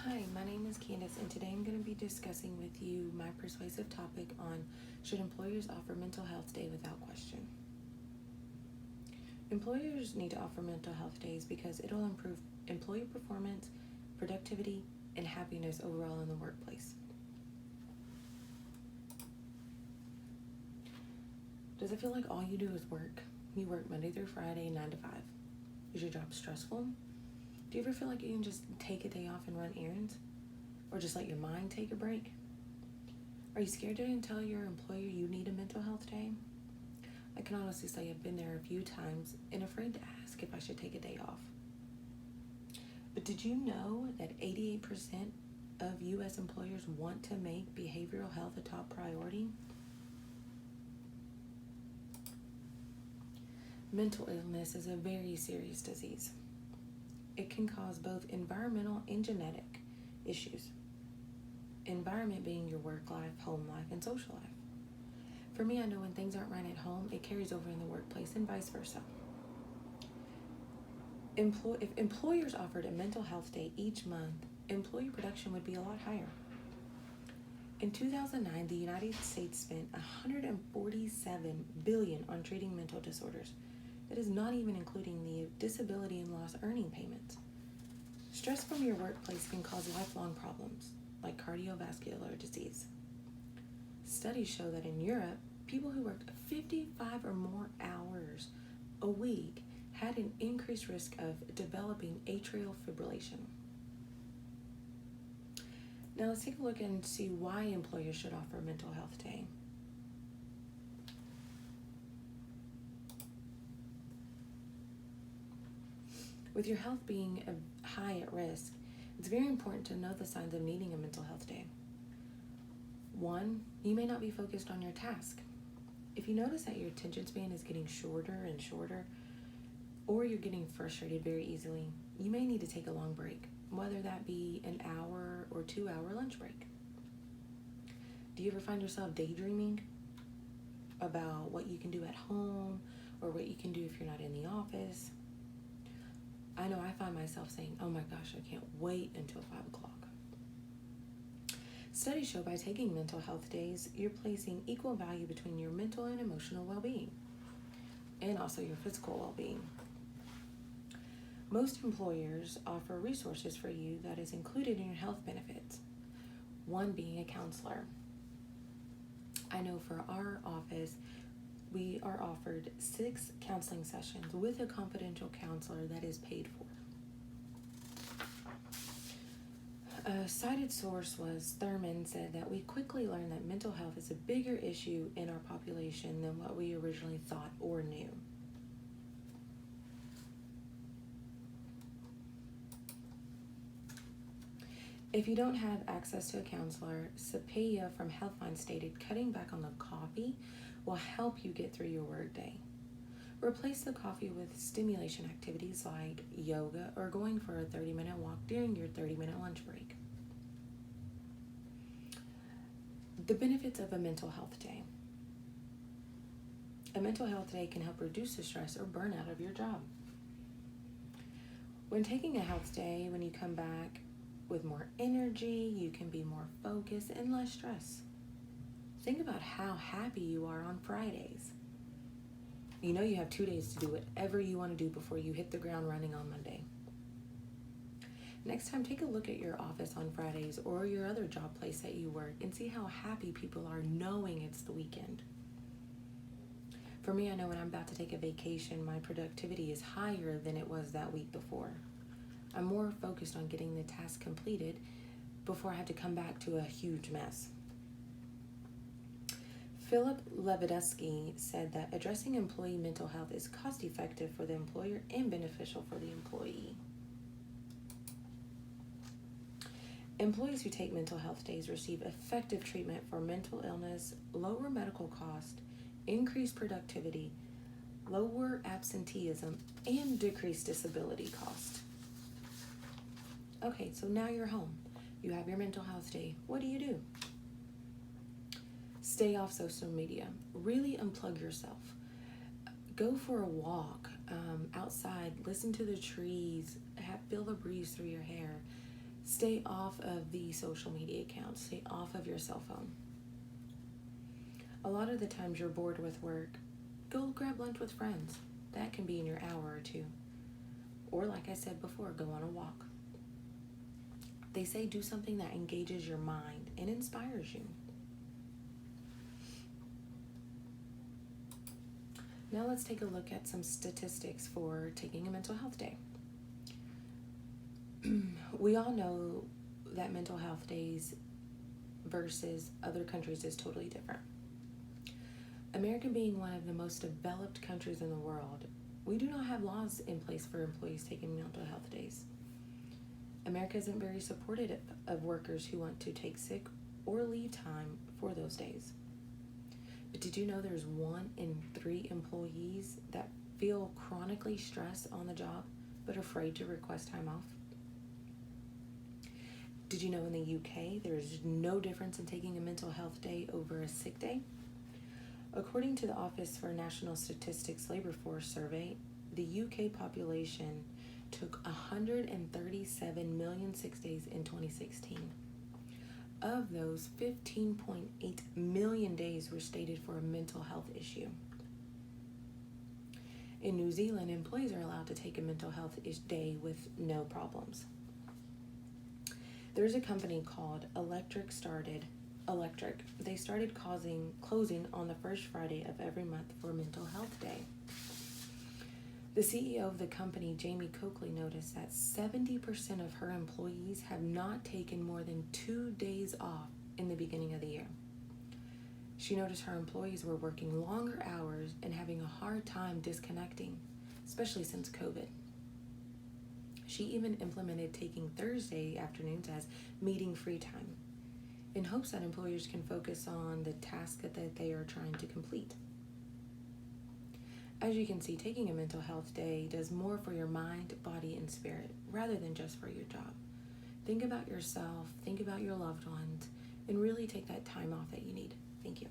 Hi, my name is Candace, and today I'm going to be discussing with you my persuasive topic on should employers offer mental health day without question. Employers need to offer mental health days because it'll improve employee performance, productivity, and happiness overall in the workplace. Does it feel like all you do is work? You work Monday through Friday, 9 to 5. Is your job stressful? Do you ever feel like you can just take a day off and run errands? Or just let your mind take a break? Are you scared to tell your employer you need a mental health day? I can honestly say I've been there a few times and afraid to ask if I should take a day off. But did you know that 88% of U.S. employers want to make behavioral health a top priority? Mental illness is a very serious disease. It can cause both environmental and genetic issues. Environment being your work life, home life, and social life. For me, I know when things aren't right at home, it carries over in the workplace and vice versa. If employers offered a mental health day each month, employee production would be a lot higher. In 2009, the United States spent $147 billion on treating mental disorders. That is not even including the disability and loss earning payments. Stress from your workplace can cause lifelong problems, like cardiovascular disease. Studies show that in Europe, people who worked 55 or more hours a week had an increased risk of developing atrial fibrillation. Now let's take a look and see why employers should offer a mental health day. With your health being high at risk, it's very important to know the signs of needing a mental health day. 1, you may not be focused on your task. If you notice that your attention span is getting shorter and shorter, or you're getting frustrated very easily, you may need to take a long break, whether that be an hour or 2-hour lunch break. Do you ever find yourself daydreaming about what you can do at home or what you can do if you're not in the office? I know I find myself saying, oh my gosh, I can't wait until 5 o'clock. Studies show by taking mental health days, you're placing equal value between your mental and emotional well-being, and also your physical well-being. Most employers offer resources for you that is included in your health benefits, one being a counselor. I know for our office, we are offered 6 counseling sessions with a confidential counselor that is paid for. A cited source was Thurman said that we quickly learned that mental health is a bigger issue in our population than what we originally thought or knew. If you don't have access to a counselor, Sapaya from Healthline stated cutting back on the coffee will help you get through your workday. Replace the coffee with stimulation activities like yoga or going for a 30-minute walk during your 30-minute lunch break. The benefits of a mental health day. A mental health day can help reduce the stress or burnout of your job. When taking a health day, when you come back with more energy, you can be more focused and less stress. Think about how happy you are on Fridays. You know you have 2 days to do whatever you want to do before you hit the ground running on Monday. Next time, take a look at your office on Fridays or your other job place that you work and see how happy people are knowing it's the weekend. For me, I know when I'm about to take a vacation, my productivity is higher than it was that week before. I'm more focused on getting the task completed before I have to come back to a huge mess. Philip Leviduski said that addressing employee mental health is cost-effective for the employer and beneficial for the employee. Employees who take mental health days receive effective treatment for mental illness, lower medical cost, increased productivity, lower absenteeism, and decreased disability cost. Okay, so now you're home. You have your mental health day. What do? Stay off social media. Really unplug yourself. Go for a walk outside. Listen to the trees. Feel the breeze through your hair. Stay off of the social media accounts. Stay off of your cell phone. A lot of the times you're bored with work, go grab lunch with friends. That can be in your hour or two. Or like I said before, go on a walk. They say do something that engages your mind and inspires you. Now let's take a look at some statistics for taking a mental health day. We all know that mental health days versus other countries is totally different. America being one of the most developed countries in the world, we do not have laws in place for employees taking mental health days. America isn't very supportive of workers who want to take sick or leave time for those days. But did you know there's 1 in 3 employees that feel chronically stressed on the job but are afraid to request time off? Did you know in the UK there's no difference in taking a mental health day over a sick day? According to the Office for National Statistics Labor Force Survey, the UK population took 137 million sick days in 2016. Of those, 15.8 million days were stated for a mental health issue. In New Zealand, employees are allowed to take a mental health day with no problems. There's a company called Electric. They started closing on the first Friday of every month for Mental Health Day. The CEO of the company, Jamie Coakley, noticed that 70% of her employees have not taken more than 2 days off in the beginning of the year. She noticed her employees were working longer hours and having a hard time disconnecting, especially since COVID. She even implemented taking Thursday afternoons as meeting free time, in hopes that employers can focus on the task that they are trying to complete. As you can see, taking a mental health day does more for your mind, body, and spirit rather than just for your job. Think about yourself, think about your loved ones, and really take that time off that you need. Thank you.